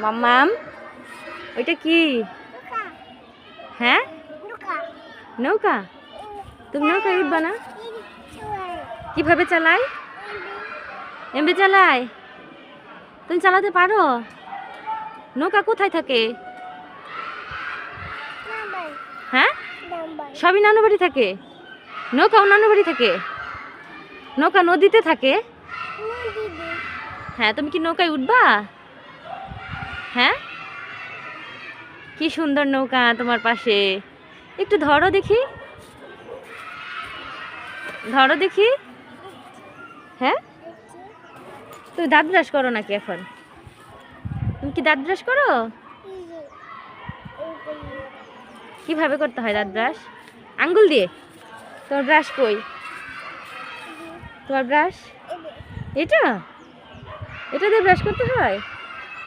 মাম্মাম ওইটা কি? হ্যাঁ নৌকা। তুমি নৌকায় উঠবা না? কিভাবে চালায়? এমবি চালায়? তুমি চালাতে পারো? নৌকা কোথায় থাকে? হ্যাঁ সবই নানু বাড়ি থাকে। নৌকাও নানু বাড়ি থাকে? নৌকা নদীতে থাকে? হ্যাঁ তুমি কি নৌকায় উঠবা? হ্যাঁ কি সুন্দর নৌকা তোমার পাশে। একটু ধরো দেখি, ধরো দেখি। হ্যাঁ তুমি দাঁত ব্রাশ করো নাকি এখন? তুমি কি দাঁত ব্রাশ করো? কিভাবে করতে হয় দাঁত ব্রাশ? আঙ্গুল দিয়ে? তোমার ব্রাশ কই? তোমার ব্রাশ এটা? এটা দিয়ে ব্রাশ করতে হয়?